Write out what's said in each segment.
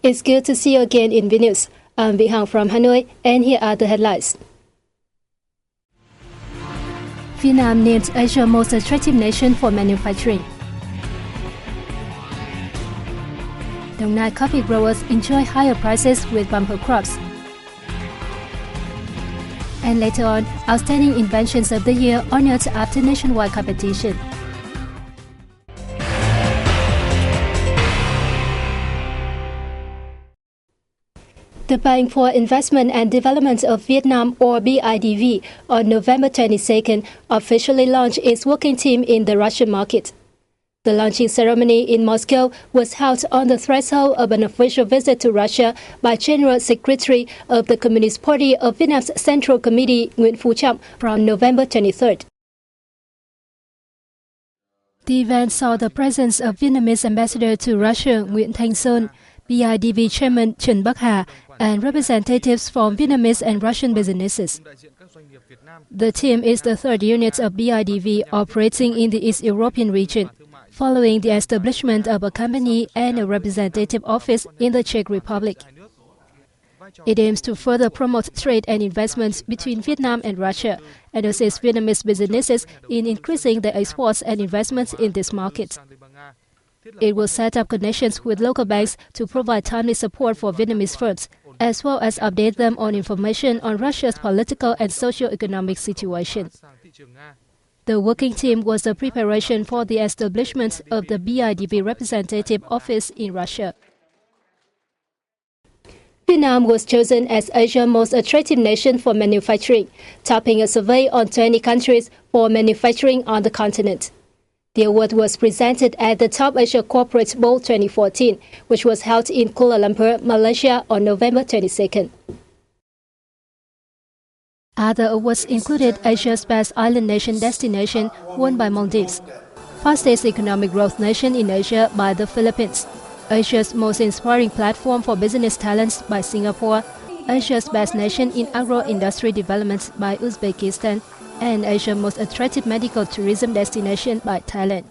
It's good to see you again in Vilnius. I'm Viet Hang from Hanoi, and here are the headlines. Vietnam named Asia's most attractive nation for manufacturing. Đồng Nai coffee growers enjoy higher prices with bumper crops. And later on, outstanding inventions of the year honored after nationwide competition. The Bank for Investment and Development of Vietnam, or BIDV, on November 22nd, officially launched its working team in the Russian market. The launching ceremony in Moscow was held on the threshold of an official visit to Russia by General Secretary of the Communist Party of Vietnam's Central Committee, Nguyễn Phú Trọng, from November 23rd. The event saw the presence of Vietnamese Ambassador to Russia, Nguyễn Thanh Sơn, BIDV Chairman Trần Bắc Hà, and representatives from Vietnamese and Russian businesses. The team is the third unit of BIDV operating in the East European region, following the establishment of a company and a representative office in the Czech Republic. It aims to further promote trade and investments between Vietnam and Russia and assist Vietnamese businesses in increasing their exports and investments in this market. It will set up connections with local banks to provide timely support for Vietnamese firms, as well as update them on information on Russia's political and socio-economic situation. The working team was a preparation for the establishment of the BIDV representative office in Russia. Vietnam was chosen as Asia's most attractive nation for manufacturing, topping a survey on 20 countries for manufacturing on the continent. The award was presented at the Top Asia Corporate Bowl 2014, which was held in Kuala Lumpur, Malaysia on November 22nd. Other awards included Asia's Best Island Nation Destination, won by Maldives, Fastest Economic Growth Nation in Asia by the Philippines, Asia's Most Inspiring Platform for Business Talents by Singapore, Asia's Best Nation in Agro-Industry Development by Uzbekistan, and Asia's Most Attractive Medical Tourism Destination by Thailand.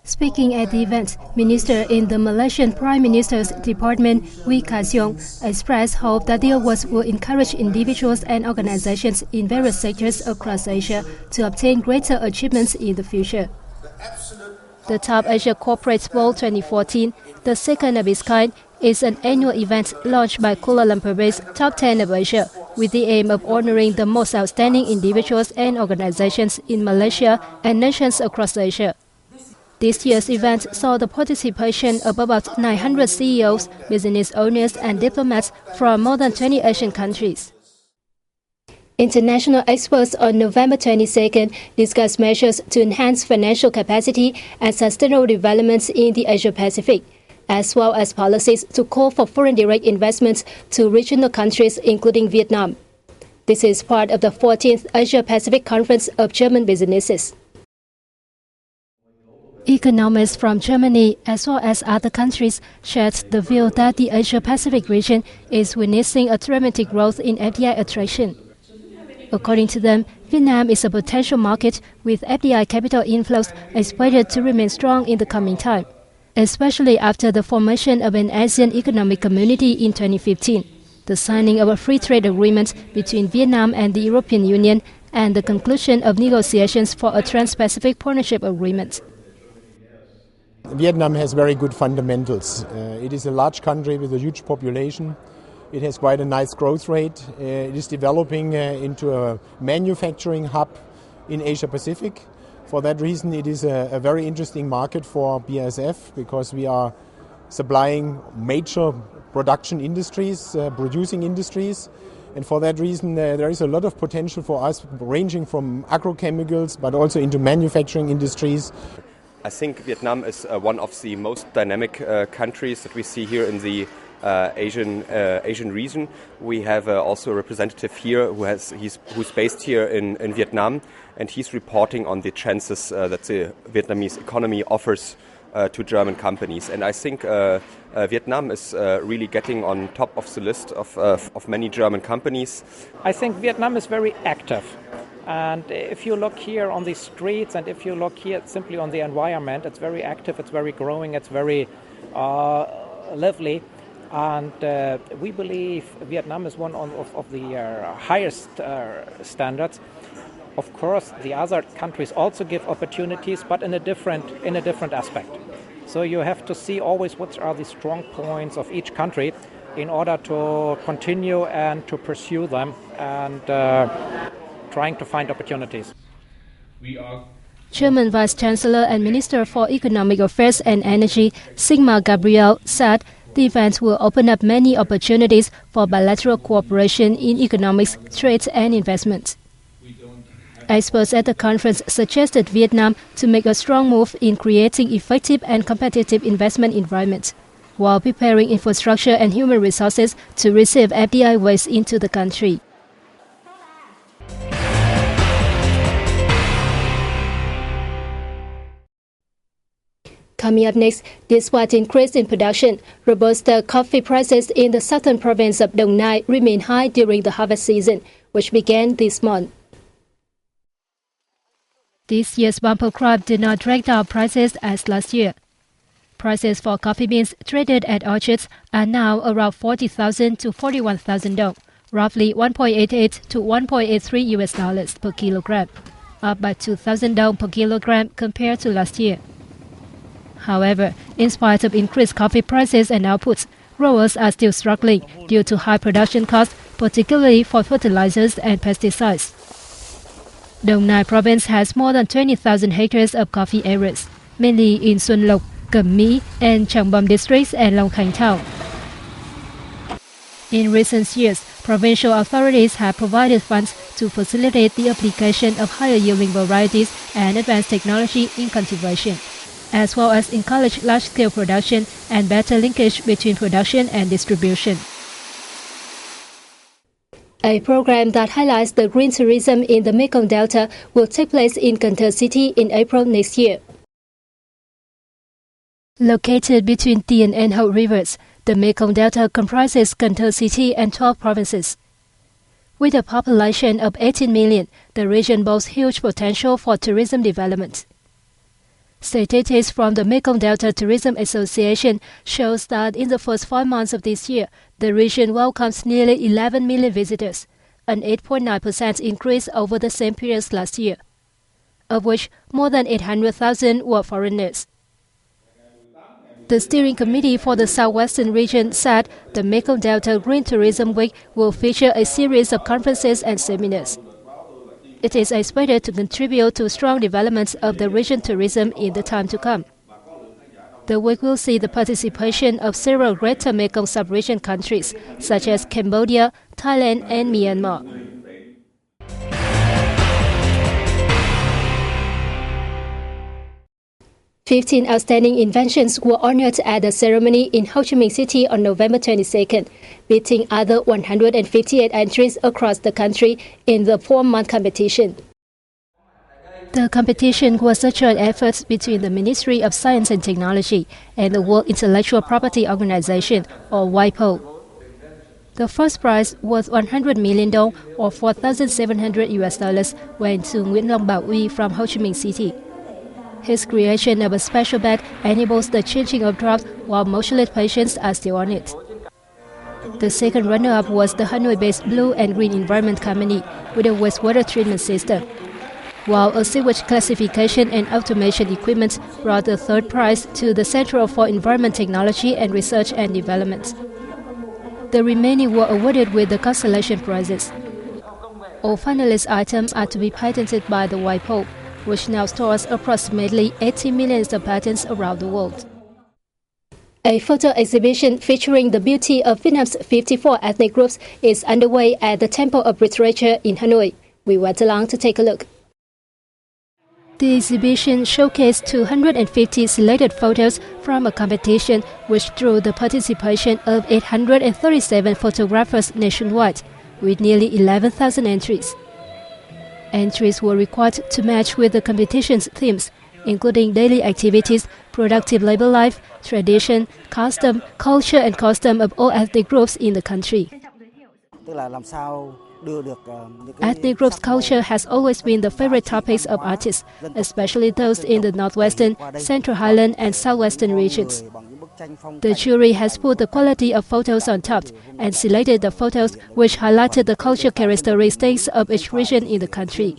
Speaking at the event, Minister in the Malaysian Prime Minister's Department, Wee Ka Siong, expressed hope that the awards will encourage individuals and organizations in various sectors across Asia to obtain greater achievements in the future. The Top Asia Corporate Bowl 2014, the second of its kind, is an annual event launched by Kuala Lumpur-based Top 10 of Asia, with the aim of honoring the most outstanding individuals and organizations in Malaysia and nations across Asia. This year's event saw the participation of about 900 CEOs, business owners, and diplomats from more than 20 Asian countries. International experts on November 22nd discussed measures to enhance financial capacity and sustainable development in the Asia-Pacific, as well as policies to call for foreign direct investments to regional countries, including Vietnam. This is part of the 14th Asia-Pacific Conference of German Businesses. Economists from Germany, as well as other countries, shared the view that the Asia-Pacific region is witnessing a dramatic growth in FDI attraction. According to them, Vietnam is a potential market with FDI capital inflows expected to remain strong in the coming time, especially after the formation of an ASEAN Economic Community in 2015, the signing of a free trade agreement between Vietnam and the European Union, and the conclusion of negotiations for a Trans-Pacific Partnership Agreement. Vietnam has very good fundamentals. It is a large country with a huge population. It has quite a nice growth rate. It is developing into a manufacturing hub in Asia Pacific. For that reason, it is a very interesting market for BASF because we are supplying major production industries, producing industries. And for that reason, there is a lot of potential for us, ranging from agrochemicals, but also into manufacturing industries. I think Vietnam is one of the most dynamic countries that we see here in the Asian region. We have also a representative here who's based here in Vietnam, and he's reporting on the chances that the Vietnamese economy offers to German companies. And I think Vietnam is really getting on top of the list of many German companies. I think Vietnam is very active. And if you look here on the streets and if you look here simply on the environment, it's very active, it's very growing, it's very lively. And we believe Vietnam is one of the highest standards. Of course, the other countries also give opportunities, but in a different aspect. So you have to see always what are the strong points of each country in order to continue and to pursue them and trying to find opportunities. German Vice Chancellor and Minister for Economic Affairs and Energy, Sigmar Gabriel, said the event will open up many opportunities for bilateral cooperation in economics, trade and investment. Experts at the conference suggested Vietnam to make a strong move in creating effective and competitive investment environments, while preparing infrastructure and human resources to receive FDI waves into the country. Coming up next, despite increase in production, Robusta coffee prices in the southern province of Dong Nai remain high during the harvest season, which began this month. This year's bumper crop did not drag down prices as last year. Prices for coffee beans traded at orchards are now around 40,000 to 41,000 dong, roughly 1.88 to 1.83 US dollars per kilogram, up by 2,000 dong per kilogram compared to last year. However, in spite of increased coffee prices and outputs, growers are still struggling due to high production costs, particularly for fertilizers and pesticides. Dong Nai province has more than 20,000 hectares of coffee areas, mainly in Xuân Lộc, Cẩm Mỹ, and Trang Bom districts and Long Khánh town. In recent years, provincial authorities have provided funds to facilitate the application of higher-yielding varieties and advanced technology in cultivation, as well as encourage large-scale production and better linkage between production and distribution. A program that highlights the green tourism in the Mekong Delta will take place in Cần Thơ City in April next year. Located between Tiền and Hậu rivers, the Mekong Delta comprises Cần Thơ City and 12 provinces. With a population of 18 million, the region boasts huge potential for tourism development. Statistics from the Mekong Delta Tourism Association shows that in the first 5 months of this year, the region welcomes nearly 11 million visitors, an 8.9% increase over the same period last year, of which more than 800,000 were foreigners. The steering committee for the Southwestern region said the Mekong Delta Green Tourism Week will feature a series of conferences and seminars. It is expected to contribute to strong development of the region tourism in the time to come. The week will see the participation of several Greater Mekong sub-region countries, such as Cambodia, Thailand, and Myanmar. 15 outstanding inventions were honored at the ceremony in Ho Chi Minh City on November 22nd, beating other 158 entries across the country in the 4-month competition. The competition was a joint effort between the Ministry of Science and Technology and the World Intellectual Property Organization, or WIPO. The first prize, worth 100 million dong or 4,700 US dollars, went to Nguyễn Long Bảo Uy from Ho Chi Minh City. His creation of a special bed enables the changing of drops while motionless patients are still on it. The second runner-up was the Hanoi-based Blue and Green Environment Company with a wastewater treatment system, while a sewage classification and automation equipment brought the third prize to the Center for Environment Technology and Research and Development. The remaining were awarded with the consolation prizes. All finalist items are to be patented by the WIPO, which now stores approximately 80 million patents around the world. A photo exhibition featuring the beauty of Vietnam's 54 ethnic groups is underway at the Temple of Literature in Hanoi. We went along to take a look. The exhibition showcased 250 selected photos from a competition which drew the participation of 837 photographers nationwide, with nearly 11,000 entries. Entries were required to match with the competition's themes, including daily activities, productive labor life, tradition, custom, culture and custom of all ethnic groups in the country. Ethnic groups' culture has always been the favorite topics of artists, especially those in the northwestern, central highland and southwestern regions. The jury has put the quality of photos on top and selected the photos which highlighted the cultural characteristics of each region in the country.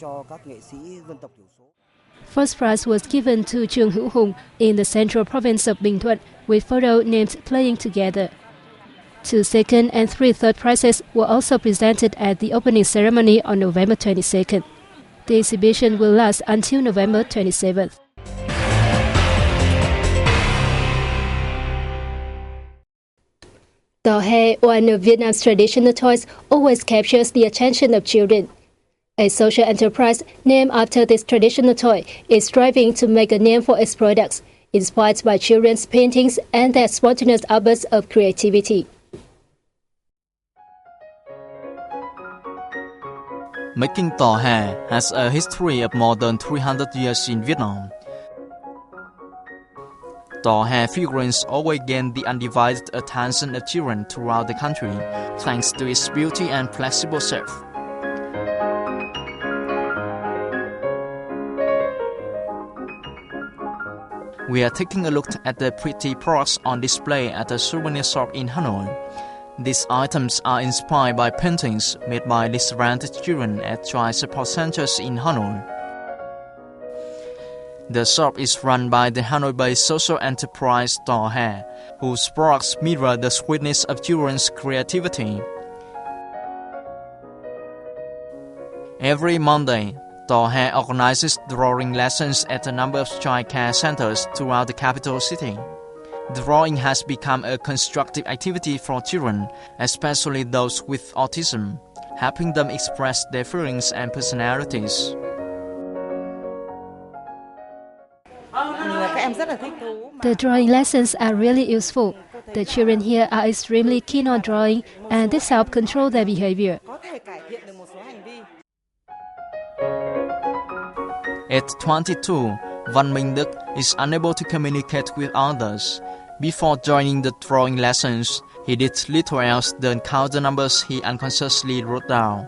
First prize was given to Trương Hữu Hùng in the central province of Bình Thuận with photo named Playing Together. 2 second and 3 third prizes were also presented at the opening ceremony on November 22nd. The exhibition will last until November 27th. Tò he, one of Vietnam's traditional toys, always captures the attention of children. A social enterprise named after this traditional toy is striving to make a name for its products, inspired by children's paintings and their spontaneous outbursts of creativity. Making tò he has a history of more than 300 years in Vietnam. Tò he figurines always gain the undivided attention of children throughout the country, thanks to its beauty and flexible shape. We are taking a look at the pretty products on display at a souvenir shop in Hanoi. These items are inspired by paintings made by disadvantaged children at child support centers in Hanoi. The shop is run by the Hanoi-based social enterprise Tò he, whose products mirror the sweetness of children's creativity. Every Monday, Tò he organizes drawing lessons at a number of child care centers throughout the capital city. Drawing has become a constructive activity for children, especially those with autism, helping them express their feelings and personalities. The drawing lessons are really useful. The children here are extremely keen on drawing, and this helps control their behavior. At 22, Văn Minh Đức is unable to communicate with others. Before joining the drawing lessons, he did little else than count the numbers he unconsciously wrote down.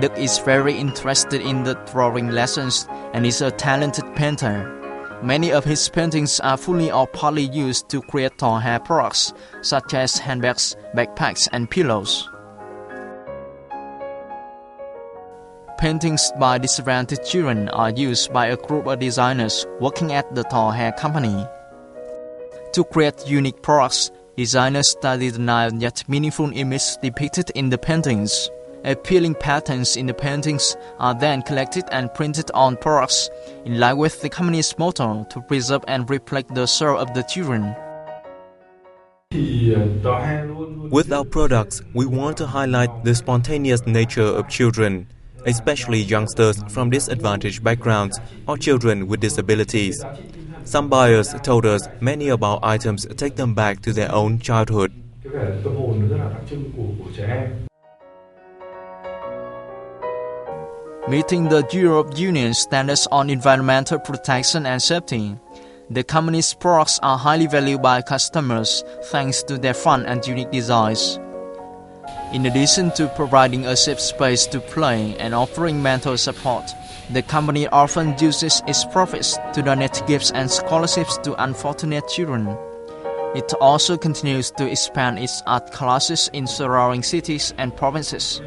Đức is very interested in the drawing lessons and is a talented painter. Many of his paintings are fully or partly used to create tò he products, such as handbags, backpacks, and pillows. Paintings by disadvantaged children are used by a group of designers working at the Tò he company. To create unique products, designers study the 9 yet meaningful images depicted in the paintings. Appealing patterns in the paintings are then collected and printed on products, in line with the company's motto to preserve and reflect the soul of the children. With our products, we want to highlight the spontaneous nature of children, especially youngsters from disadvantaged backgrounds or children with disabilities. Some buyers told us many of our items take them back to their own childhood. Meeting the European Union standards on environmental protection and safety, the company's products are highly valued by customers thanks to their fun and unique designs. In addition to providing a safe space to play and offering mental support, the company often uses its profits to donate gifts and scholarships to unfortunate children. It also continues to expand its art classes in surrounding cities and provinces.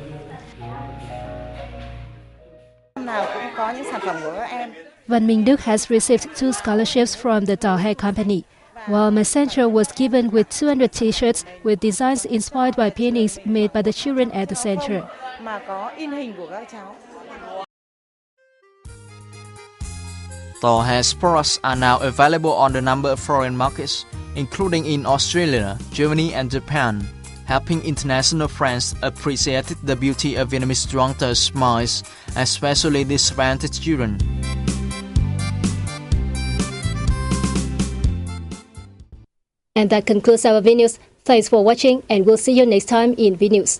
Văn Minh Đức has received 2 scholarships from the Tò he company, while my center was given with 200 t-shirts with designs inspired by paintings made by the children at the center. Tò he's products are now available on a number of foreign markets, including in Australia, Germany and Japan, helping international friends appreciate the beauty of Vietnamese youngsters' smiles, especially disadvantaged children. And that concludes our videos. Thanks for watching, and we'll see you next time in VNews.